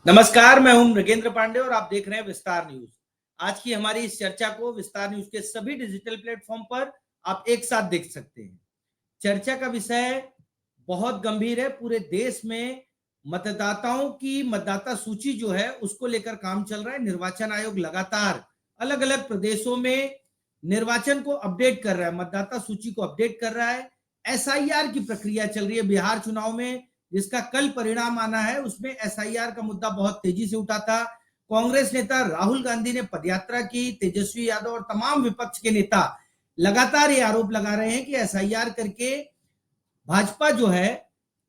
नमस्कार, मैं हूं मृगेंद्र पांडे और आप देख रहे हैं विस्तार न्यूज। आज की हमारी इस चर्चा को विस्तार न्यूज के सभी डिजिटल प्लेटफॉर्म पर आप एक साथ देख सकते हैं। चर्चा का विषय बहुत गंभीर है। पूरे देश में मतदाताओं की मतदाता सूची जो है उसको लेकर काम चल रहा है। निर्वाचन आयोग लगातार अलग अलग प्रदेशों में निर्वाचन को अपडेट कर रहा है, मतदाता सूची को अपडेट कर रहा है। एसआईआर की प्रक्रिया चल रही है बिहार चुनाव में, जिसका कल परिणाम आना है। उसमें एसआईआर का मुद्दा बहुत तेजी से उठा था। कांग्रेस नेता राहुल गांधी ने पदयात्रा की, तेजस्वी यादव और तमाम विपक्ष के नेता लगातार ये आरोप लगा रहे हैं कि एसआईआर करके भाजपा जो है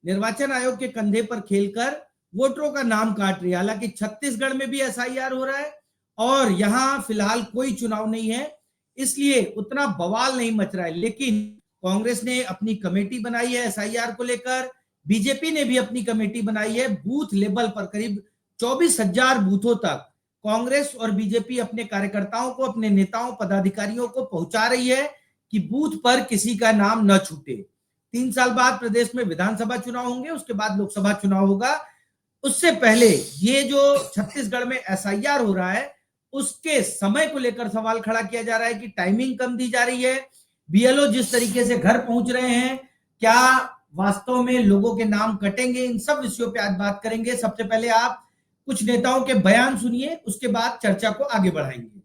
निर्वाचन आयोग के कंधे पर खेलकर वोटरों का नाम काट रही है। हालांकि छत्तीसगढ़ में भी एसआईआर हो रहा है और यहां फिलहाल कोई चुनाव नहीं है, इसलिए उतना बवाल नहीं मच रहा है। लेकिन कांग्रेस ने अपनी कमेटी बनाई है एसआईआर को लेकर, बीजेपी ने भी अपनी कमेटी बनाई है। बूथ लेवल पर करीब 24,000 बूथों तक कांग्रेस और बीजेपी अपने कार्यकर्ताओं को, अपने नेताओं, पदाधिकारियों को पहुंचा रही है कि बूथ पर किसी का नाम न छूटे। 3 साल बाद प्रदेश में विधानसभा चुनाव होंगे, उसके बाद लोकसभा चुनाव होगा। उससे पहले ये जो छत्तीसगढ़ में एसआईआर हो रहा है उसके समय को लेकर सवाल खड़ा किया जा रहा है कि टाइमिंग कम दी जा रही है। बीएलओ जिस तरीके से घर पहुंच रहे हैं, क्या वास्तव में लोगों के नाम कटेंगे? इन सब विषयों पे आज बात करेंगे। सबसे पहले आप कुछ नेताओं के बयान सुनिए, उसके बाद चर्चा को आगे बढ़ाएंगे।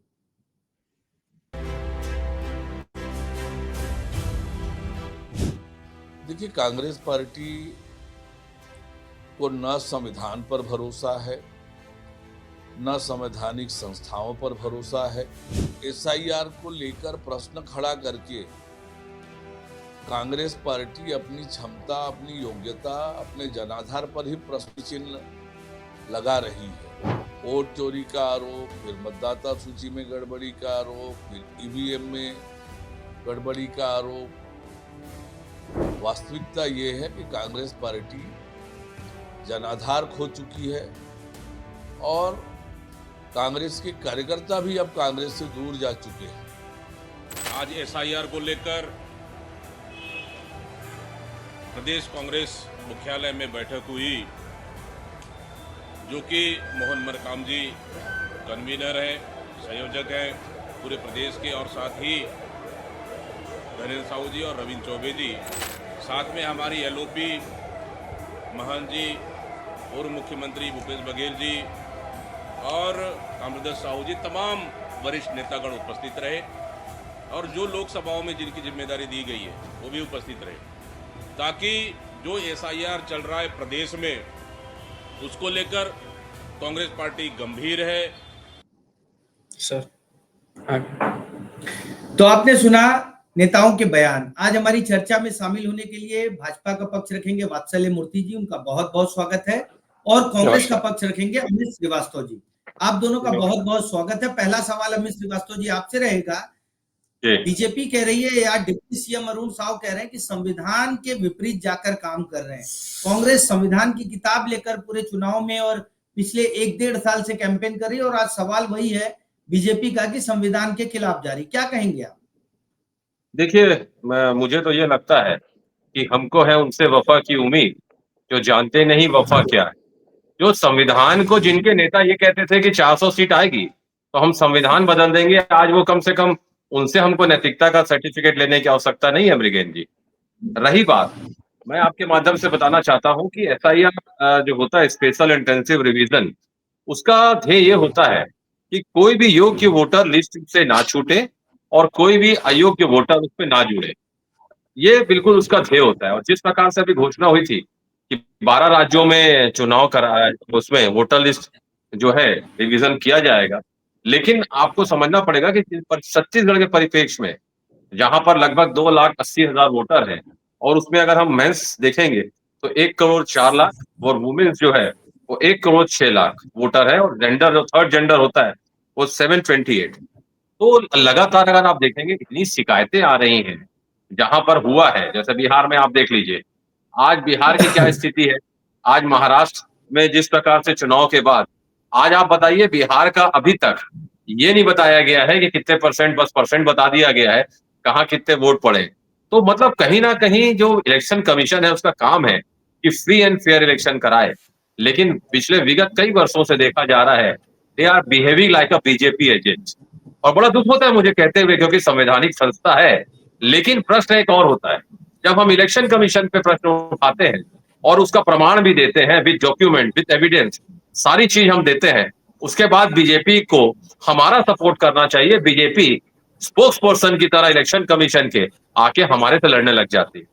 देखिए, कांग्रेस पार्टी को न संविधान पर भरोसा है, न संवैधानिक संस्थाओं पर भरोसा है। एसआईआर को लेकर प्रश्न खड़ा करके कांग्रेस पार्टी अपनी क्षमता, अपनी योग्यता, अपने जनाधार पर ही प्रश्न चिन्ह लगा रही है। वोट चोरी का आरोप, फिर मतदाता सूची में गड़बड़ी का आरोप, फिर ईवीएम में गड़बड़ी का आरोप। वास्तविकता ये है कि कांग्रेस पार्टी जनाधार खो चुकी है और कांग्रेस के कार्यकर्ता भी अब कांग्रेस से दूर जा चुके हैं। आज एसआईआर को लेकर प्रदेश कांग्रेस मुख्यालय में बैठक हुई, जो कि मोहन मरकाम जी कन्वीनर हैं, संयोजक हैं पूरे प्रदेश के, और साथ ही धीरेन्द्र साहू जी और रविंद्र चौबे जी, साथ में हमारी एलओपी महंत जी, पूर्व मुख्यमंत्री भूपेश बघेल जी और कामराज साहू जी, तमाम वरिष्ठ नेतागण उपस्थित रहे और जो लोकसभाओं में जिनकी जिम्मेदारी दी गई है वो भी उपस्थित रहे, ताकि जो एसआईआर चल रहा है प्रदेश में उसको लेकर कांग्रेस पार्टी गंभीर है। सर, तो आपने सुना नेताओं के बयान। आज हमारी चर्चा में शामिल होने के लिए भाजपा का पक्ष रखेंगे वात्सल्य मूर्ति जी, उनका बहुत बहुत स्वागत है, और कांग्रेस का पक्ष रखेंगे अमित श्रीवास्तव जी। आप दोनों का बहुत बहुत स्वागत है। पहला सवाल अमित श्रीवास्तव जी आपसे रहेगा। बीजेपी कह रही है या डिप्टी सीएम अरुण साव कह रहे हैं कि संविधान के विपरीत जाकर काम कर रहे हैं। कांग्रेस संविधान की किताब लेकर पूरे चुनाव में और पिछले 1-1.5 साल से कैंपेन कर रही है, और आज सवाल वही है बीजेपी का कि संविधान के खिलाफ जा रही। क्या कहेंगे आप? देखिए, मुझे तो ये लगता है कि हमको है उनसे वफा की उम्मीद, जो जानते नहीं वफा क्या है। जो संविधान को, जिनके नेता ये कहते थे कि 400 सीट आएगी तो हम संविधान बदल देंगे, आज वो कम से कम उनसे हमको नैतिकता का सर्टिफिकेट लेने की आवश्यकता नहीं है मृगेंद्र जी। रही बात, मैं आपके माध्यम से बताना चाहता हूं कि एसआईआर जो होता है, स्पेशल इंटेंसिव रिवीजन, उसका ध्येय ये होता है कि कोई भी योग्य वोटर लिस्ट से ना छूटे और कोई भी अयोग्य वोटर उस पर ना जुड़े। ये बिल्कुल उसका ध्येय होता है। और जिस प्रकार से अभी घोषणा हुई थी कि 12 राज्यों में चुनाव कराया, उसमें वोटर लिस्ट जो है रिवीजन किया जाएगा, लेकिन आपको समझना पड़ेगा कि छत्तीसगढ़ के परिप्रेक्ष्य में, जहां पर लगभग 2,80,000 वोटर हैं, और उसमें अगर हम मेंस देखेंगे तो 1,04,00,000 और वुमेन्स जो है वो 1,06,00,000 वोटर है, और जेंडर जो थर्ड जेंडर होता है वो 728। तो लगातार अगर आप देखेंगे इतनी शिकायतें आ रही हैं जहां पर हुआ है, जैसे बिहार में आप देख लीजिए, आज बिहार की क्या स्थिति है, आज महाराष्ट्र में जिस प्रकार से चुनाव के बाद, आज आप बताइए बिहार का अभी तक ये नहीं बताया गया है कि कितने परसेंट, बस परसेंट बता दिया गया है कहाँ कितने वोट पड़े। तो मतलब कहीं ना कहीं जो इलेक्शन कमीशन है उसका काम है कि फ्री एंड फेयर इलेक्शन कराए, लेकिन पिछले विगत कई वर्षों से देखा जा रहा है they are behaving like a BJP agent. और बड़ा दुख होता है मुझे कहते हुए, क्योंकि संवैधानिक संस्था है। लेकिन प्रश्न एक और होता है, जब हम इलेक्शन कमीशन पे प्रश्न उठाते हैं और उसका प्रमाण भी देते हैं विद डॉक्यूमेंट विद एविडेंस, सारी चीज हम देते हैं, उसके बाद बीजेपी को हमारा सपोर्ट करना चाहिए। बीजेपी स्पोक्स पर्सन की तरह इलेक्शन कमीशन के आके हमारे से लड़ने लग जाती है।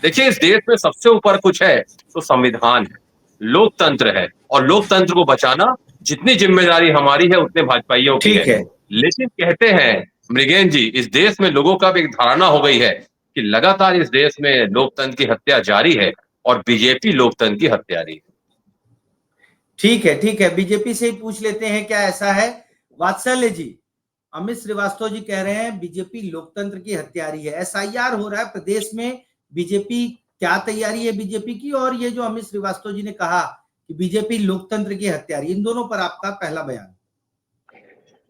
देखिए, इस देश में सबसे ऊपर कुछ है तो संविधान है, लोकतंत्र है, और लोकतंत्र को बचाना जितनी जिम्मेदारी हमारी है उतने भाजपाइयों की ठीक है। लेकिन कहते हैं मृगेन जी, इस देश में लोगों का भी एक धारणा हो गई है कि लगातार इस देश में लोकतंत्र की हत्या जारी है और बीजेपी लोकतंत्र की हत्यारी है। ठीक है, बीजेपी से ही पूछ लेते हैं क्या ऐसा है। वात्सल्य जी, अमित श्रीवास्तव जी कह रहे हैं बीजेपी लोकतंत्र की हत्यारी है, एसआईआर हो रहा है प्रदेश में, बीजेपी क्या तैयारी है बीजेपी की, और ये जो अमित श्रीवास्तव जी ने कहा कि बीजेपी लोकतंत्र की हत्यारी, इन दोनों पर आपका पहला बयान।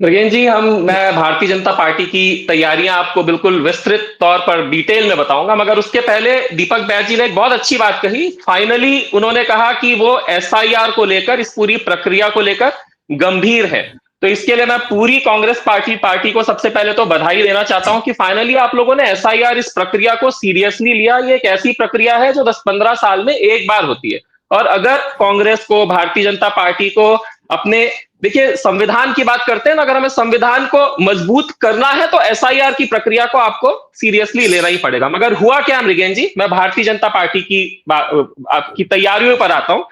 मृगेन जी, मैं भारतीय जनता पार्टी की तैयारियां आपको बिल्कुल विस्तृत तौर पर डिटेल में बताऊंगा, मगर उसके पहले दीपक बैज जी ने एक बहुत अच्छी बात कही। फाइनली उन्होंने कहा कि वो एसआईआर को लेकर, इस पूरी प्रक्रिया को लेकर गंभीर है। तो इसके लिए मैं पूरी कांग्रेस पार्टी को सबसे पहले तो बधाई देना चाहता हूं कि फाइनली आप लोगों ने एसआईआर इस प्रक्रिया को सीरियसली लिया। ये एक ऐसी प्रक्रिया है जो 10-15 साल में एक बार होती है, और अगर कांग्रेस को, भारतीय जनता पार्टी को अपने, देखिए संविधान की बात करते हैं ना, अगर हमें संविधान को मजबूत करना है तो एसआईआर की प्रक्रिया को आपको सीरियसली लेना ही पड़ेगा। मगर हुआ क्या मृगेन जी, मैं भारतीय जनता पार्टी की तैयारियों पर आता हूं।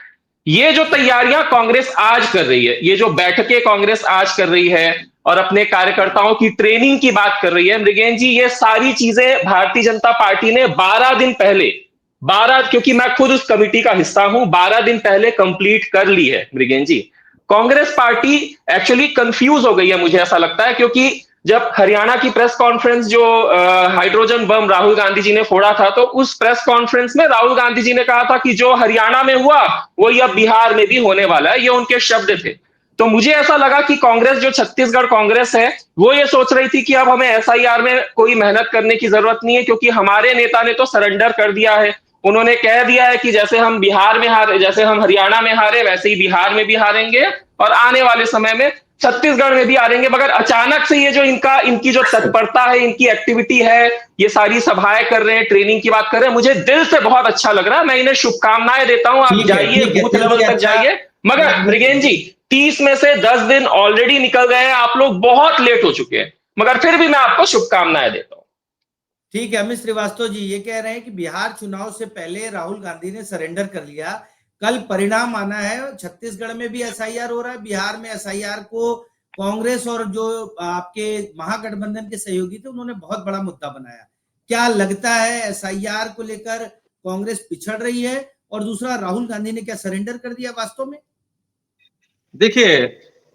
ये जो तैयारियां कांग्रेस आज कर रही है, ये जो बैठकें कांग्रेस आज कर रही है और अपने कार्यकर्ताओं की ट्रेनिंग की बात कर रही है मृगेन जी, ये सारी चीजें भारतीय जनता पार्टी ने 12 दिन पहले, क्योंकि मैं खुद उस कमिटी का हिस्सा हूं, 12 दिन पहले कंप्लीट कर ली है मृगेन जी। कांग्रेस पार्टी एक्चुअली कंफ्यूज हो गई है, मुझे ऐसा लगता है, क्योंकि जब हरियाणा की प्रेस कॉन्फ्रेंस जो हाइड्रोजन बम राहुल गांधी जी ने फोड़ा था, तो उस प्रेस कॉन्फ्रेंस में राहुल गांधी जी ने कहा था कि जो हरियाणा में हुआ वही अब बिहार में भी होने वाला है, ये उनके शब्द थे। तो मुझे ऐसा लगा कि कांग्रेस, जो छत्तीसगढ़ कांग्रेस है, वो ये सोच रही थी कि अब हमें एसआईआर में कोई मेहनत करने की जरूरत नहीं है, क्योंकि हमारे नेता ने तो सरेंडर कर दिया है। उन्होंने कह दिया है कि जैसे हम बिहार में हारे, जैसे हम हरियाणा में हारे, वैसे ही बिहार में भी हारेंगे और आने वाले समय में छत्तीसगढ़ में भी हारेंगे। मगर अचानक से ये जो इनकी जो तत्परता है, इनकी एक्टिविटी है, ये सारी सभाएं कर रहे हैं, ट्रेनिंग की बात कर रहे हैं, मुझे दिल से बहुत अच्छा लग रहा है। मैं इन्हें शुभकामनाएं देता हूं। आप जाइए, बूथ लेवल तक जाइए। मगर मृगेन जी, 30 में से 10 दिन ऑलरेडी निकल गए हैं, आप लोग बहुत लेट हो चुके हैं, मगर फिर भी मैं आपको शुभकामनाएं देता हूं। ठीक है, अमित श्रीवास्तव जी ये कह रहे हैं कि बिहार चुनाव से पहले राहुल गांधी ने सरेंडर कर लिया, कल परिणाम आना है, छत्तीसगढ़ में भी एसआईआर हो रहा है, बिहार में एसआईआर को कांग्रेस और जो आपके महागठबंधन के सहयोगी थे उन्होंने बहुत बड़ा मुद्दा बनाया। क्या लगता है एसआईआर को लेकर कांग्रेस पिछड़ रही है? और दूसरा, राहुल गांधी ने क्या सरेंडर कर दिया वास्तव में? देखिए,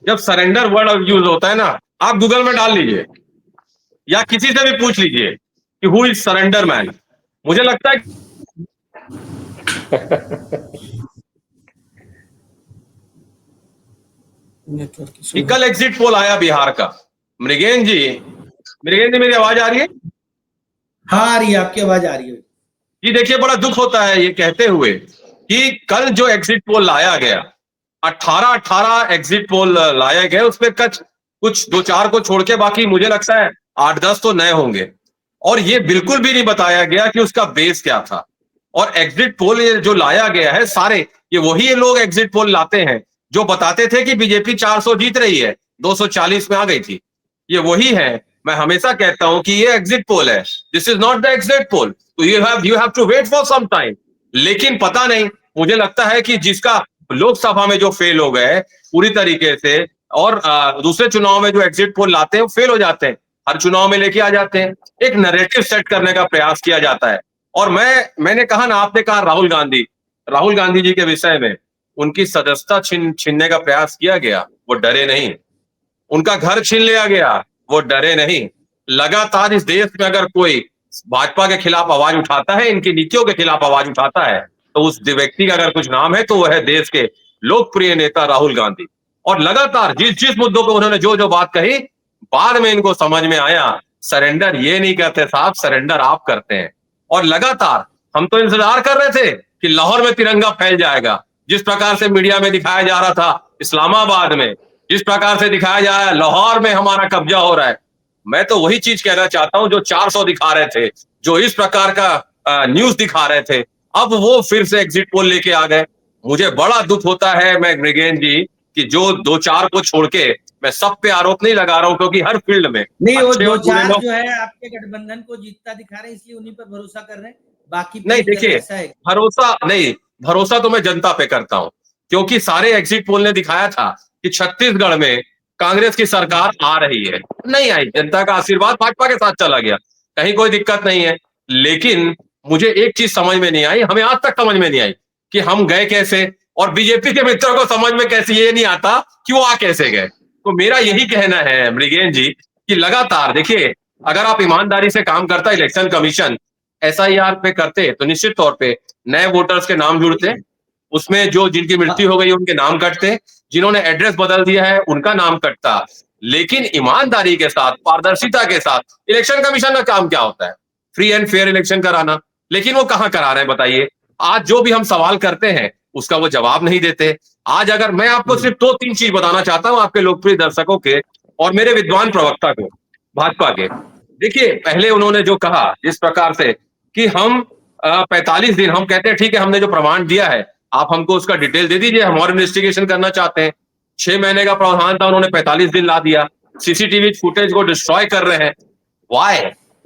जब सरेंडर वर्ड यूज होता है ना, आप गूगल में डाल लीजिए या किसी से भी पूछ लीजिए कि हु इज सरेंडर मैन। मुझे लगता है कि कल एग्जिट पोल आया बिहार का। मृगेन जी मेरी आवाज आ रही है? हाँ आ रही है, आपकी आवाज आ रही है जी। देखिए, बड़ा दुख होता है ये कहते हुए कि कल जो एग्जिट पोल लाया गया, 18 एग्जिट पोल लाए गए, उसमें कुछ 2-4 को छोड़ के बाकी मुझे लगता है 8-10 तो नए होंगे, और ये बिल्कुल भी नहीं बताया गया कि उसका बेस क्या था। और एग्जिट पोल ये जो लाया गया है, सारे ये वही लोग एग्जिट पोल लाते हैं जो बताते थे कि बीजेपी 400 जीत रही है, 240 में आ गई थी। ये वही है। मैं हमेशा कहता हूं कि ये एग्जिट पोल है, this is not the exit poll, तो you have to wait for some time. लेकिन पता नहीं, मुझे लगता है कि जिसका लोकसभा में जो फेल हो गए पूरी तरीके से, और दूसरे चुनाव में जो एग्जिट पोल लाते हैं फेल हो जाते हैं, हर चुनाव में लेके आ जाते हैं, एक नैरेटिव सेट करने का प्रयास किया जाता है। और मैंने कहा ना, आपने कहा राहुल गांधी जी के विषय में उनकी सदस्यता छीनने का प्रयास किया गया, वो डरे नहीं। उनका घर छीन लिया गया, वो डरे नहीं। लगातार इस देश में अगर कोई भाजपा के खिलाफ आवाज उठाता है, इनकी नीतियों के खिलाफ आवाज उठाता है, तो उस व्यक्ति का अगर कुछ नाम है तो वह है देश के लोकप्रिय नेता राहुल गांधी। और लगातार जिस मुद्दों पर उन्होंने जो बात कही, बाद में इनको समझ में आया सरेंडर ये नहीं करते साहब, सरेंडर आप करते हैं। और लगातार हम तो इंतजार कर रहे थे कि लाहौर में तिरंगा फैल जाएगा, जिस प्रकार से मीडिया में दिखाया जा रहा था इस्लामाबाद में, जिस प्रकार से दिखाया जा रहा है लाहौर में हमारा कब्जा हो रहा है, मैं तो वही चीज कहना चाहता हूं जो 400 दिखा रहे थे, जो इस प्रकार का न्यूज दिखा रहे थे, अब वो फिर से एग्जिट पोल लेके आ गए। मुझे बड़ा दुख होता है मैं मृगेन जी कि जो 2-4 को छोड़ के, मैं सब पे आरोप नहीं लगा रहा हूं क्योंकि हर फील्ड में नहीं, वो अच्छे और बुरे 2-4 लोग, जो है आपके गठबंधन को जीतता दिखा रहे हैं, इसलिए उन्हीं पर भरोसा कर रहे हैं, बाकी नहीं पे देखिए, ऐसा है। भरोसा तो मैं जनता पे करता हूं क्योंकि सारे एग्जिट पोल ने दिखाया था कि छत्तीसगढ़ में कांग्रेस की सरकार आ रही है, नहीं आई, जनता का आशीर्वाद भाजपा के साथ चला गया, कहीं कोई दिक्कत नहीं है। लेकिन मुझे एक चीज समझ में नहीं आई, हमें आज तक समझ में नहीं आई कि हम गए कैसे, और बीजेपी के मित्रों को समझ में कैसे ये नहीं आता कि वो आ कैसे गए। तो मेरा यही कहना है मृगेन जी कि लगातार देखिए, अगर आप ईमानदारी से काम करता इलेक्शन कमीशन SIR पे करते तो निश्चित तौर पे नए वोटर्स के नाम जुड़ते, उसमें जो जिनकी मृत्यु हो गई उनके नाम कटते, जिन्होंने एड्रेस बदल दिया है उनका नाम कटता। लेकिन ईमानदारी के साथ, पारदर्शिता के साथ इलेक्शन कमीशन का काम क्या होता है? फ्री एंड फेयर इलेक्शन कराना। लेकिन वो कहां करा रहे हैं बताइए? आज जो भी हम सवाल करते हैं उसका वो जवाब नहीं देते। आज अगर मैं आपको सिर्फ 2-3 चीज बताना चाहता हूं आपके लोकप्रिय दर्शकों के और मेरे विद्वान प्रवक्ता को भाजपा के, देखिए पहले उन्होंने जो कहा जिस प्रकार से कि हम 45 दिन, हम कहते हैं ठीक है हमने जो प्रमाण दिया है आप हमको उसका डिटेल दे दीजिए, हम और इन्वेस्टिगेशन करना चाहते हैं। 6 महीने का प्रावधान था, उन्होंने 45 दिन ला दिया। सीसीटीवी फुटेज को डिस्ट्रॉय कर रहे हैं। वाई?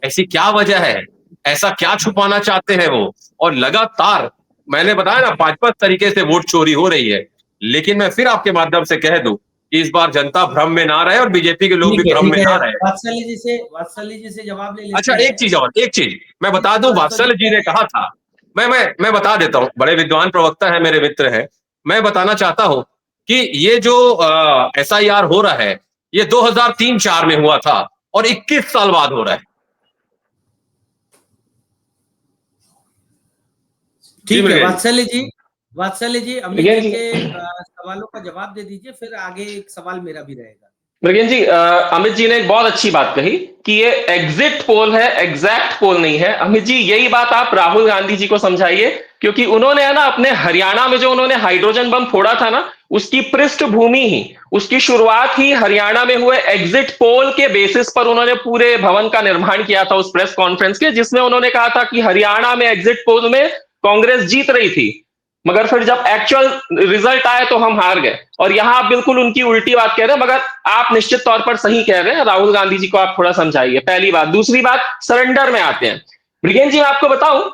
ऐसी क्या वजह है? ऐसा क्या छुपाना चाहते हैं वो? और लगातार मैंने बताया ना 5-5 तरीके से वोट चोरी हो रही है। लेकिन मैं फिर आपके माध्यम से कह दूं कि इस बार जनता भ्रम में ना रहे और बीजेपी के लोग भी भ्रम में ना रहे। वात्सल्य जी से जवाब ले लेते अच्छा, हैं। एक चीज मैं बता दूं, वात्सल्य जी ने कहा था, मैं बता देता हूं, बड़े विद्वान प्रवक्ता है, मेरे मित्र हैं, मैं बताना चाहता हूं कि ये जो SIR हो रहा है ये 2003-4 में हुआ था और 21 साल बाद हो रहा है। ठीक है वात्सल्य जी अमित मृगेन जी जी। के सवालों का जवाब दे दीजिए, फिर आगे एक सवाल मेरा भी रहेगा। मृगेन जी, अमित जी ने एक बहुत अच्छी बात कही कि ये एग्जिट पोल है, एग्जैक्ट पोल नहीं है। अमित जी यही बात आप राहुल गांधी जी को समझाइए, क्योंकि उन्होंने है ना अपने हरियाणा में जो उन्होंने हाइड्रोजन बम फोड़ा था ना, उसकी पृष्ठभूमि ही, उसकी शुरुआत ही हरियाणा में हुए एग्जिट पोल के बेसिस पर उन्होंने पूरे भवन का निर्माण किया था उस प्रेस कॉन्फ्रेंस के, जिसमें उन्होंने कहा था कि हरियाणा में एग्जिट पोल में कांग्रेस जीत रही थी, मगर फिर जब एक्चुअल रिजल्ट आए तो हम हार गए। और यहां आप बिल्कुल उनकी उल्टी बात कह रहे हैं, मगर आप निश्चित तौर पर सही कह रहे हैं। राहुल गांधी जी को आप थोड़ा समझाइए, पहली बात। दूसरी बात, सरेंडर में आते हैं। मृगेन जी मैं आपको बताऊं,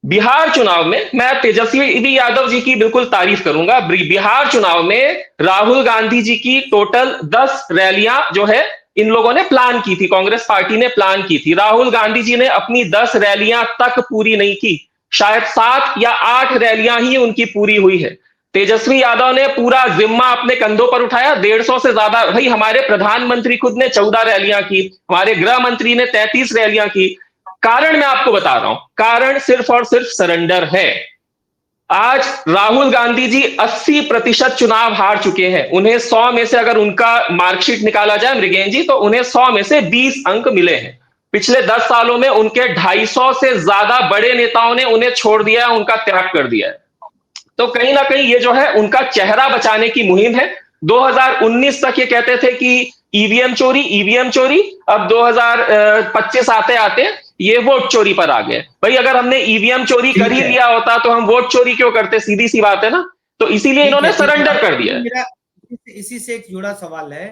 बिहार चुनाव में मैं तेजस्वी यादव जी की बिल्कुल तारीफ करूंगा। बिहार चुनाव में राहुल गांधी जी की टोटल 10 रैलियां जो है इन लोगों ने प्लान की थी, कांग्रेस पार्टी ने प्लान की थी। राहुल गांधी जी ने अपनी 10 रैलियां तक पूरी नहीं की, शायद 7 या 8 रैलियां ही उनकी पूरी हुई है। तेजस्वी यादव ने पूरा जिम्मा अपने कंधों पर उठाया, 150 से ज्यादा। भाई हमारे प्रधानमंत्री खुद ने 14 रैलियां की, हमारे गृह मंत्री ने 33 रैलियां की। कारण मैं आपको बता रहा हूं, कारण सिर्फ और सिर्फ सरेंडर है। आज राहुल गांधी जी 80% चुनाव हार चुके हैं। उन्हें 100 में से अगर उनका मार्कशीट निकाला जाए मृगेन जी, तो उन्हें 100 में से 20 अंक मिले हैं। पिछले 10 सालों में उनके 250 से ज्यादा बड़े नेताओं ने उन्हें छोड़ दिया है, उनका त्याग कर दिया है। तो कहीं ना कहीं ये जो है उनका चेहरा बचाने की मुहिम है। 2019 तक ये कहते थे कि ईवीएम चोरी, अब 2025 आते आते ये वोट चोरी पर आ गए। भाई अगर हमने ईवीएम चोरी कर ही लिया होता तो हम वोट चोरी क्यों करते? सीधी सी बात है ना। तो इसीलिए इन्होंने सरेंडर कर दिया है। मेरा इसी से एक जुड़ा सवाल है,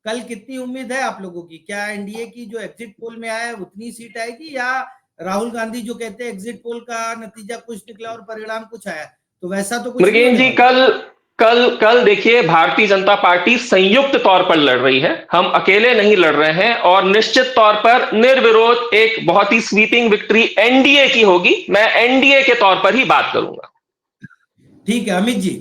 कल कितनी उम्मीद है आप लोगों की? क्या एनडीए की जो एग्जिट पोल में आया है उतनी सीट आएगी, या राहुल गांधी जो कहते हैं एग्जिट पोल का नतीजा कुछ निकला और परिणाम कुछ आया, तो वैसा तो कुछ मृगेन जी कल देखिए, भारतीय जनता पार्टी संयुक्त तौर पर लड़ रही है, हम अकेले नहीं लड़ रहे हैं, और निश्चित तौर पर निर्विरोध एक बहुत ही स्वीपिंग विक्ट्री एनडीए की होगी। मैं एनडीए के तौर पर ही बात करूंगा। ठीक है अमित जी,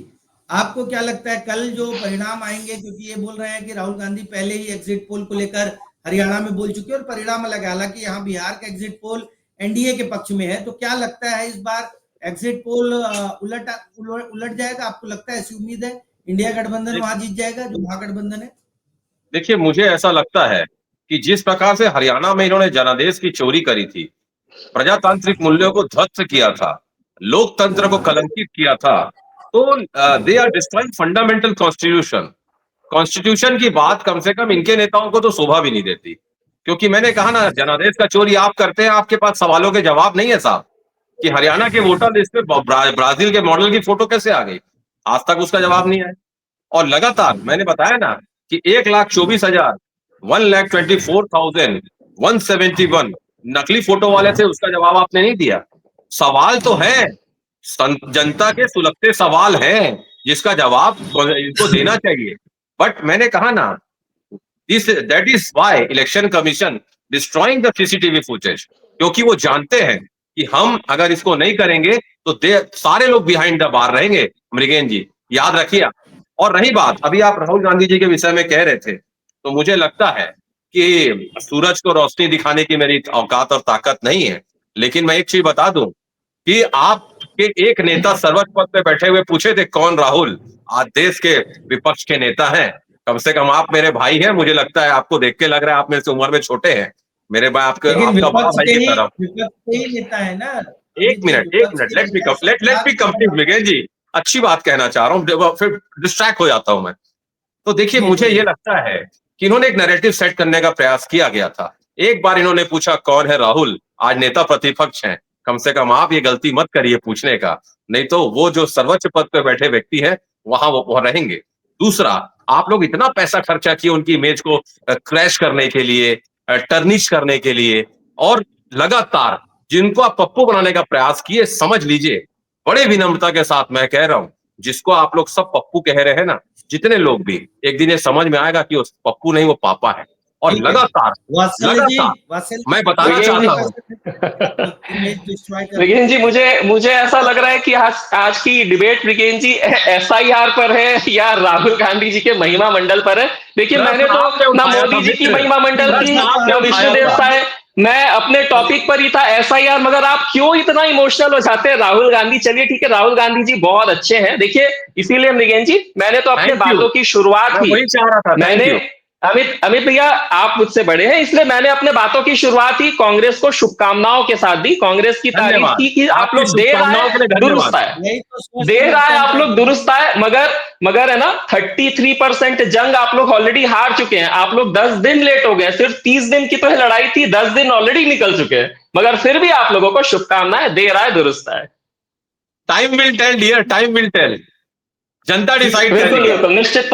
आपको क्या लगता है कल जो परिणाम आएंगे? क्योंकि ये बोल रहे हैं कि राहुल गांधी पहले ही एग्जिट पोल को लेकर हरियाणा में बोल चुके हैं और परिणाम अलग है। हालांकि यहाँ बिहार का एग्जिट पोल एनडीए के पक्ष में है, तो क्या लगता है इस बार एग्जिट पोल उलट जाएगा? आपको लगता है, ऐसी उम्मीद है इंडिया गठबंधन वहां जीत जाएगा जो महागठबंधन है? देखिए मुझे ऐसा लगता है कि जिस प्रकार से हरियाणा में इन्होंने जनादेश की चोरी करी थी, प्रजातांत्रिक मूल्यों को ध्वस्त किया था, लोकतंत्र को कलंकित किया था, तो they are destroying fundamental constitution की बात कम से कम इनके नेताओं को तो शोभा भी नहीं देती, क्योंकि मैंने कहा ना, जनादेश का चोरी आप करते हैं, आपके पास सवालों के जवाब नहीं है साहब, कि हरियाणा के वोटर लिस्ट पे ब्राजील के मॉडल की फोटो कैसे आ गई, आज तक उसका जवाब नहीं आया। और लगातार मैंने बताया ना कि 1,24,000 1,24,171 नकली फोटो वाले थे, उसका जवाब आपने नहीं दिया। सवाल तो है, जनता के सुलगते सवाल हैं जिसका जवाब इनको देना चाहिए। बट मैंने कहा ना, that is why election commission destroying the CCTV footage, क्योंकि वो जानते हैं कि हम अगर इसको नहीं करेंगे तो सारे लोग बिहाइंड द बार रहेंगे। मृगेन जी याद रखिए। और रही बात, अभी आप राहुल गांधी जी के विषय में कह रहे थे, तो मुझे लगता है कि सूरज को रोशनी दिखाने की मेरी औकात और ताकत नहीं है, लेकिन मैं एक चीज बता दूं कि आपके एक नेता सर्वोच्च पद पे बैठे हुए पूछे थे कौन राहुल, आज देश के विपक्ष के नेता हैं। कम से कम आप मेरे भाई हैं, मुझे लगता है आपको देख के लग रहा है आप मेरे से उम्र में छोटे हैं, मेरे भाई आपका बड़ा भाई की तरफ। विपक्ष के ही नेता है ना। एक minute let me complete Mrigen जी, अच्छी बात कहना चाह रहा हूँ, फिर डिस्ट्रैक्ट हो जाता हूं मैं। तो देखिए, मुझे ये लगता है कि इन्होंने एक नैरेटिव सेट करने का प्रयास किया गया था। एक बार इन्होंने पूछा कौन है राहुल, आज नेता प्रतिपक्ष हैं, कम से कम आप ये गलती मत करिए पूछने का, नहीं तो वो जो सर्वोच्च पद पर बैठे व्यक्ति है वहां वो रहेंगे। दूसरा, आप लोग इतना पैसा खर्चा किए उनकी इमेज को क्रैश करने के लिए, टर्निश करने के लिए, और लगातार जिनको आप पप्पू बनाने का प्रयास किए, समझ लीजिए, बड़े विनम्रता के साथ मैं कह रहा हूं, जिसको आप लोग सब पप्पू कह रहे हैं ना, जितने लोग भी, एक दिन ये समझ में आएगा कि वो पप्पू नहीं, वो पापा है। और लगातार मैं बताना चाहता हूँ मृगेन जी, मुझे ऐसा लग रहा है कि आज की डिबेट मृगेन जी SIR पर है या राहुल गांधी जी के महिमा मंडल पर है। देखिए, मैंने तो ना मोदी जी की महिमा मंडल की ना विष्णुदेव साय, मैं अपने टॉपिक पर ही था SIR, मगर आप क्यों इतना इमोशनल हो जाते हैं राहुल गांधी? चलिए ठीक है, राहुल गांधी जी बहुत अच्छे हैं। देखिए, इसीलिए मृगेन जी मैंने तो अपने बातों की शुरुआत की, अमित भैया आप मुझसे बड़े हैं, इसलिए मैंने अपने बातों की शुरुआत ही कांग्रेस को शुभकामनाओं के साथ दी, कांग्रेस की तारीफ की कि आप लोग दे रहा है दुरुस्त है, दे रहा है आप लोग दुरुस्त है, मगर है ना 33% जंग आप लोग ऑलरेडी हार चुके हैं। आप लोग 10 दिन लेट हो गए, सिर्फ 30 दिन की तो लड़ाई थी, 10 दिन ऑलरेडी निकल चुके हैं, मगर फिर भी आप लोगों को शुभकामनाएं, दे रहा है दुरुस्त है। Time will tell dear, time will tell, जनता डिसाइड करेगी। बिल्कुल, निश्चित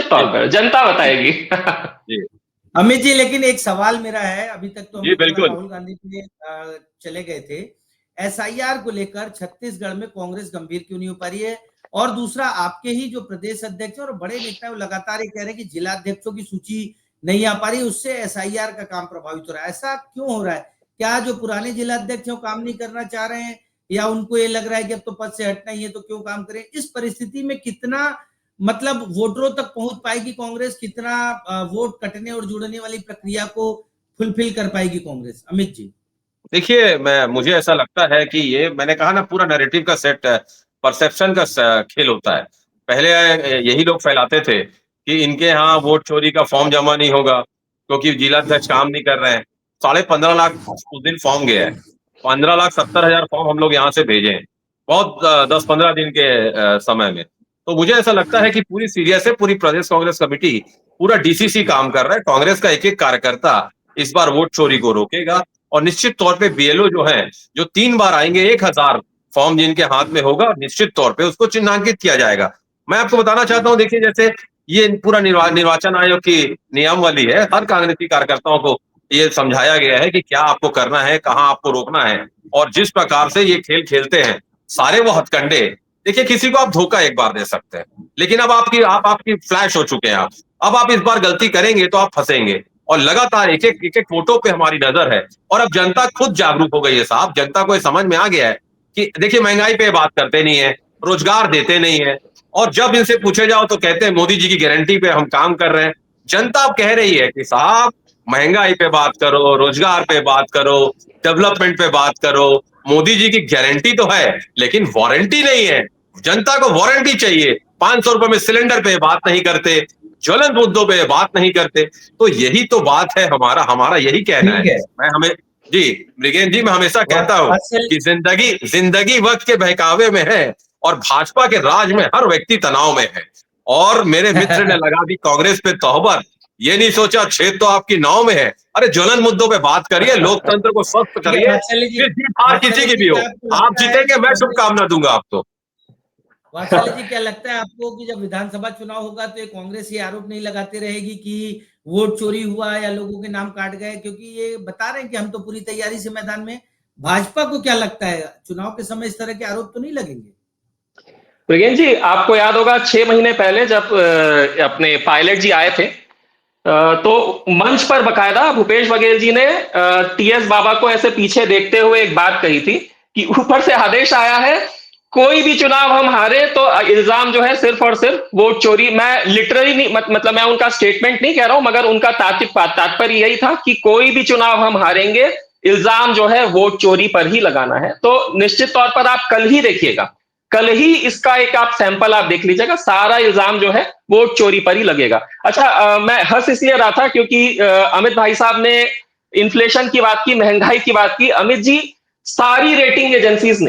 तौर पर जनता बताएगी। अमित जी, लेकिन एक सवाल मेरा है, अभी तक तो हम राहुल गांधी जी चले गए थे, SIR को लेकर छत्तीसगढ़ में कांग्रेस गंभीर क्यों नहीं हो पा रही है? और दूसरा, आपके ही जो प्रदेश अध्यक्ष और बड़े नेता है वो लगातार ये कह रहे हैं कि जिला अध्यक्षों की सूची नहीं आ पा रही, उससे SIR का काम प्रभावित हो रहा है। ऐसा क्यों हो रहा है? क्या जो पुराने जिला अध्यक्ष हैं काम नहीं करना चाह रहे हैं, या उनको ये लग रहा है कि अब तो पद से हटना ही है तो क्यों काम करें? इस परिस्थिति में कितना मतलब वोटरों तक पहुंच पाएगी कांग्रेस, कितना वोट कटने और जुड़ने वाली प्रक्रिया को फुलफिल कर पाएगी कांग्रेस? अमित जी देखिए, मुझे ऐसा लगता है कि ये मैंने कहा ना, पूरा नैरेटिव का सेट है, परसेप्शन का खेल होता है। पहले यही लोग फैलाते थे कि इनके यहाँ वोट चोरी का फॉर्म जमा नहीं होगा क्योंकि जिला अध्यक्ष काम नहीं कर रहे हैं। 15.5 लाख उस दिन फॉर्म गया है, 15,70,000 फॉर्म हम लोग यहाँ से भेजे हैं, बहुत 10-15 दिन के समय में। तो मुझे ऐसा लगता है कि पूरी सीरियस है, पूरी प्रदेश कांग्रेस कमेटी, पूरा DCC काम कर रहा है। कांग्रेस का एक एक कार्यकर्ता इस बार वोट चोरी को रोकेगा, और निश्चित तौर पे BLO जो है, जो 3 बार आएंगे, 1,000 फॉर्म जिनके हाथ में होगा, निश्चित तौर पे उसको चिन्हांकित किया जाएगा। मैं आपको बताना चाहता हूं, देखिए, जैसे ये पूरा निर्वाचन आयोग की नियमावली है, हर कांग्रेसी कार्यकर्ताओं को ये समझाया गया है कि क्या आपको करना है, कहां आपको रोकना है, और जिस प्रकार से ये खेल खेलते हैं सारे वो हथकंडे। देखिए, किसी को आप धोखा एक बार दे सकते हैं, लेकिन अब आपकी फ्लैश हो चुके हैं। अब आप इस बार गलती करेंगे तो आप फंसेंगे, और लगातार एक एक फोटो पे हमारी नजर है। और अब जनता खुद जागरूक हो गई है साहब, जनता को समझ में आ गया है कि देखिए, महंगाई पे बात करते नहीं है, रोजगार देते नहीं है, और जब इनसे पूछे जाओ तो कहते हैं मोदी जी की गारंटी पे हम काम कर रहे हैं। जनता अब कह रही है कि साहब, महंगाई पे बात करो, रोजगार पे बात करो, डेवलपमेंट पे बात करो, मोदी जी की गारंटी तो है लेकिन वारंटी नहीं है। जनता को वारंटी चाहिए। 500 रुपए में सिलेंडर पे बात नहीं करते, ज्वलंत मुद्दों पे बात नहीं करते। तो यही तो बात है, हमारा यही कहना है। मृगेन जी, मैं हमेशा कहता हूं कि जिंदगी वक्त के बहकावे में है, और भाजपा के राज में हर व्यक्ति तनाव में है। और मेरे मित्र ने लगा दी कांग्रेस पे तोहमत, ये नहीं सोचा छेद तो आपकी नाव में है। अरे ज्वलन मुद्दों पे बात करिए, लोकतंत्र को स्वस्थ ठीक है करिए, वात्सल्य जी, फिर जीत हार किसी की भी हो, क्या आपको आप लगता है जीतेंगे, मैं कि शुभकामना दूंगा आपको। वात्सल्य जी क्या लगता है आपको कि जब विधानसभा चुनाव होगा तो ये कांग्रेस ये आरोप नहीं लगाते रहेगी कि वोट चोरी हुआ या लोगों के नाम काट गए, क्योंकि ये बता रहे हैं कि हम तो पूरी तैयारी से मैदान में। भाजपा को क्या लगता है चुनाव के समय इस तरह के आरोप तो नहीं लगेंगे? ब्रिगेन जी, आपको याद होगा 6 महीने पहले जब अपने पायलट जी आए थे, तो मंच पर बकायदा भूपेश बघेल जी ने टीएस बाबा को ऐसे पीछे देखते हुए एक बात कही थी कि ऊपर से आदेश आया है, कोई भी चुनाव हम हारे तो इल्जाम जो है सिर्फ और सिर्फ वोट चोरी। मैं लिटरली नहीं, मतलब मैं उनका स्टेटमेंट नहीं कह रहा हूं, मगर उनका तात्पर्य यही था कि कोई भी चुनाव हम हारेंगे, इल्जाम जो है वोट चोरी पर ही लगाना है। तो निश्चित तौर पर आप कल ही देखिएगा, कल ही इसका एक आप सैंपल आप देख लीजिएगा, सारा इल्जाम जो है वोट चोरी पर ही लगेगा। अच्छा, मैं हंस इसलिए रहा था क्योंकि अमित भाई साहब ने इन्फ्लेशन की बात की, महंगाई की बात की। अमित जी, सारी रेटिंग एजेंसीज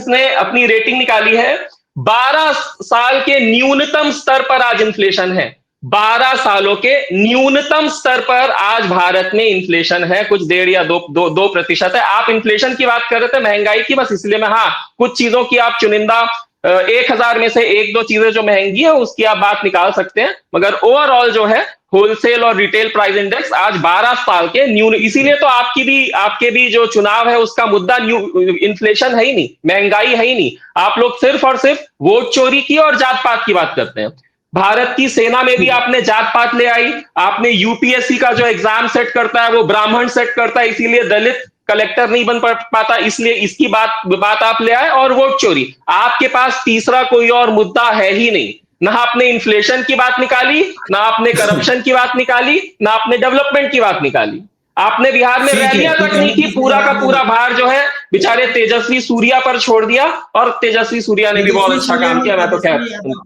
ने अपनी रेटिंग निकाली है। 12 साल के न्यूनतम स्तर पर आज इन्फ्लेशन है। 12 सालों के न्यूनतम स्तर पर आज भारत में इन्फ्लेशन है, कुछ 1.5 या 2% है। आप इन्फ्लेशन की बात कर रहे थे, महंगाई की, बस इसलिए मैं कुछ चीजों की आप चुनिंदा 1000 में से 1-2 चीजें जो महंगी है उसकी आप बात निकाल सकते हैं, मगर ओवरऑल जो है होलसेल और रिटेल प्राइस इंडेक्स आज 12 साल के न्यून। इसीलिए तो आपके भी जो चुनाव है उसका मुद्दा इन्फ्लेशन है ही नहीं, महंगाई है ही नहीं। आप लोग सिर्फ और सिर्फ वोट चोरी की और जात पात की बात करते हैं। भारत की सेना में भी आपने जात पात ले आई, आपने यूपीएससी का जो एग्जाम सेट करता है वो ब्राह्मण सेट करता है, इसीलिए दलित कलेक्टर नहीं बन पाता, इसलिए इसकी बात आप ले आए। और वोट चोरी, आपके पास तीसरा कोई और मुद्दा है ही नहीं। ना आपने इन्फ्लेशन की बात निकाली, ना आपने करप्शन की बात निकाली, ना आपने डेवलपमेंट की बात निकाली। आपने बिहार में रैलियां तक नहीं की, पूरा का पूरा भार जो है बेचारे तेजस्वी सूर्या पर छोड़ दिया, और तेजस्वी सूर्या ने भी बहुत अच्छा काम किया। मैं तो खैर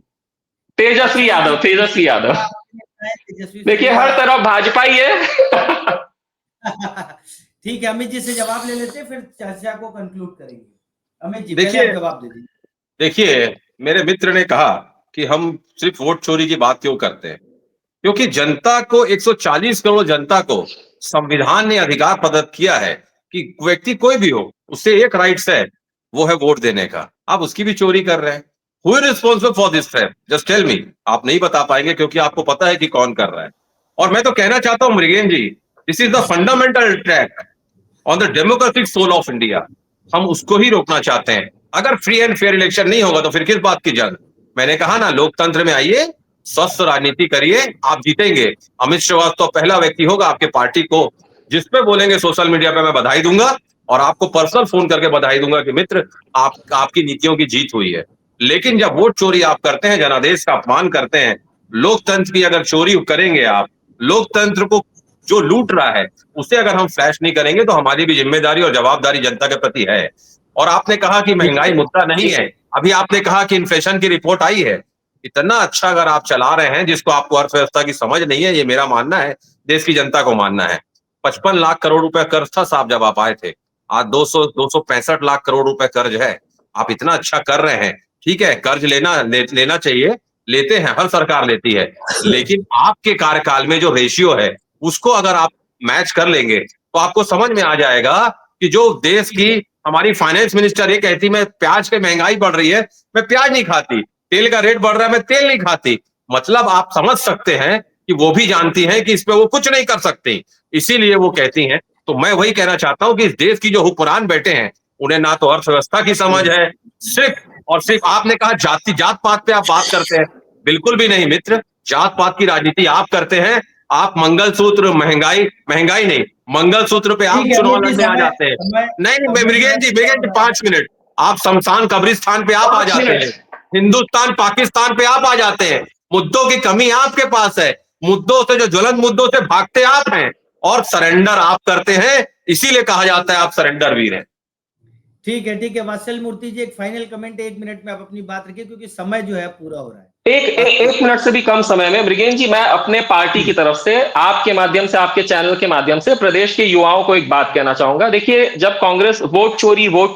तेजस्वी यादव देखिए हर तरफ भाजपा ही है। ठीक है, अमित जी से जवाब ले लेते हैं, फिर चर्चा को कंक्लूड करेंगे। अमित जी देखिए, पहले आप जवाब दे दीजिए। देखिए, मेरे मित्र ने कहा कि हम सिर्फ वोट चोरी की बात क्यों करते हैं, क्योंकि जनता को 140 करोड़ जनता को संविधान ने अधिकार प्रदत्त किया है कि व्यक्ति कोई भी हो, उससे एक राइट्स है, वो है वोट देने का। आप उसकी भी चोरी कर रहे हैं। Who is responsible for this theft? Just tell me. आप नहीं बता पाएंगे क्योंकि आपको पता है कि कौन कर रहा है। और मैं तो कहना चाहता हूं Mrigen ji, this is the fundamental attack on the democratic soul of India. हम उसको ही रोकना चाहते हैं। अगर फ्री एंड फेयर इलेक्शन नहीं होगा तो फिर किस बात की जंग? मैंने कहा ना, लोकतंत्र में आइए, स्वस्थ राजनीति करिए, आप जीतेंगे। अमित श्रीवास्तव पहला व्यक्ति होगा आपके पार्टी को जिसपे बोलेंगे सोशल मीडिया पे मैं बधाई दूंगा, और आपको पर्सनल फोन करके बधाई दूंगा कि मित्र आपकी नीतियों की जीत हुई है। लेकिन जब वोट चोरी आप करते हैं, जनादेश का अपमान करते हैं, लोकतंत्र की अगर चोरी करेंगे आप, लोकतंत्र को जो लूट रहा है उसे अगर हम फ्लैश नहीं करेंगे तो हमारी भी जिम्मेदारी और जवाबदारी जनता के प्रति है। और आपने कहा कि महंगाई मुद्दा नहीं है, अभी आपने कहा कि इन्फ्लेशन की रिपोर्ट आई है। इतना अच्छा अगर आप चला रहे हैं, जिसको आपको अर्थव्यवस्था की समझ नहीं है, ये मेरा मानना है, देश की जनता को मानना है। 55 लाख करोड़ रुपए कर्ज था साहब जब आप आए थे, आज 265 लाख करोड़ रुपए कर्ज है। आप इतना अच्छा कर रहे हैं, ठीक है, कर्ज लेना चाहिए, लेते हैं, हर सरकार लेती है, लेकिन आपके कार्यकाल में जो रेशियो है उसको अगर आप मैच कर लेंगे तो आपको समझ में आ जाएगा कि जो देश की हमारी फाइनेंस मिनिस्टर ये कहती मैं प्याज की महंगाई बढ़ रही है, मैं प्याज नहीं खाती, तेल का रेट बढ़ रहा है, मैं तेल नहीं खाती। मतलब आप समझ सकते हैं कि वो भी जानती हैं कि इस पे वो कुछ नहीं कर सकती, इसीलिए वो कहती हैं। तो मैं वही कहना चाहता हूं कि इस देश की जो हुक्मरान बैठे हैं उन्हें ना तो अर्थव्यवस्था की समझ है, सिर्फ और सिर्फ आपने कहा जात पात पे आप बात करते हैं, बिल्कुल भी नहीं मित्र, जात पात की राजनीति आप करते हैं। आप मंगलसूत्र महंगाई नहीं, मंगलसूत्र पे आप चुनाव लड़ने आ जाते हैं। नहीं मृगेन जी 5 मिनट, आप शमशान कब्रिस्तान पे आप आ जाते हैं, हिंदुस्तान पाकिस्तान पे आप आ जाते हैं। मुद्दों की कमी आपके पास है, मुद्दों से जो ज्वलंत मुद्दों से भागते आप हैं, और सरेंडर आप करते हैं, इसीलिए कहा जाता है आप सरेंडर वीर हैं। ठीक है वात्सल मूर्ति जी, एक फाइनल कमेंट 1 मिनट में आप अपनी बात रखिए क्योंकि समय जो है पूरा हो रहा है। एक मिनट से भी कम समय में मृगेन जी, मैं अपने पार्टी की तरफ से आपके माध्यम से, आपके चैनल के माध्यम से प्रदेश के युवाओं को एक बात कहना चाहूंगा। देखिए, जब कांग्रेस वोट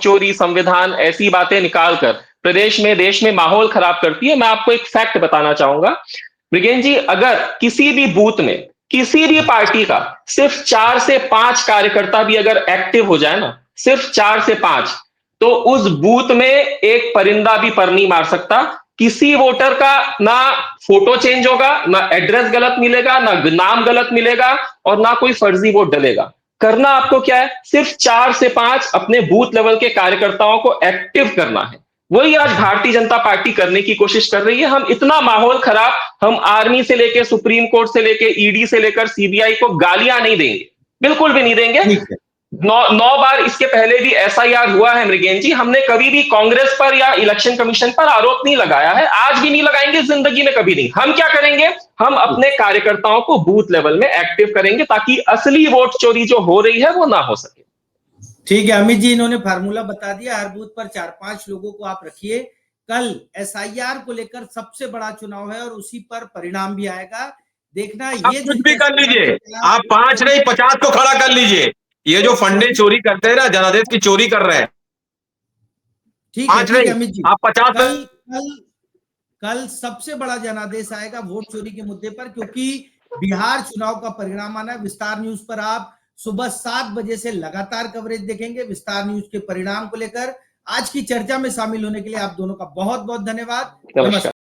चोरी, संविधान, ऐसी बातें निकालकर प्रदेश में, देश में माहौल खराब करती है, मैं आपको एक फैक्ट बताना चाहूंगा मृगेन जी। अगर किसी भी बूथ में किसी भी पार्टी का सिर्फ 4 से 5 कार्यकर्ता भी अगर एक्टिव हो जाए ना, सिर्फ 4 से 5, तो उस बूथ में एक परिंदा भी पर नहीं मार सकता। किसी वोटर का ना फोटो चेंज होगा, ना एड्रेस गलत मिलेगा, ना नाम गलत मिलेगा, और ना कोई फर्जी वोट डलेगा। करना आपको क्या है, सिर्फ 4 से 5 अपने बूथ लेवल के कार्यकर्ताओं को एक्टिव करना है। वही आज भारतीय जनता पार्टी करने की कोशिश कर रही है। हम इतना माहौल खराब, हम आर्मी से लेकर सुप्रीम कोर्ट से लेकर ईडी से लेकर सीबीआई को गालियां नहीं देंगे, बिल्कुल भी नहीं देंगे। ठीक है। 9 बार इसके पहले भी एसआईआर हुआ है मृगेन जी, हमने कभी भी कांग्रेस पर या इलेक्शन कमीशन पर आरोप नहीं लगाया है, आज भी नहीं लगाएंगे, जिंदगी में कभी नहीं। हम क्या करेंगे, हम अपने कार्यकर्ताओं को बूथ लेवल में एक्टिव करेंगे ताकि असली वोट चोरी जो हो रही है वो ना हो सके। ठीक है अमित जी, इन्होंने फार्मूला बता दिया। हर बूथ पर 4-5 लोगों को आप रखिए। कल एसआईआर को लेकर सबसे बड़ा चुनाव है और उसी पर परिणाम भी आएगा, देखना। आप ये कुछ भी कर लीजिए, आप 5 नहीं 50 को खड़ा कर लीजिए। ये जो फंडे चोरी करते हैं ना, जनादेश की चोरी कर रहे हैं। ठीक है अमित जी, आप 50 कल सबसे बड़ा जनादेश आएगा वोट चोरी के मुद्दे पर, क्योंकि बिहार चुनाव का परिणाम आना है। विस्तार न्यूज पर आप सुबह 7 बजे से लगातार कवरेज देखेंगे विस्तार न्यूज के परिणाम को लेकर। आज की चर्चा में शामिल होने के लिए आप दोनों का बहुत बहुत धन्यवाद। नमस्कार।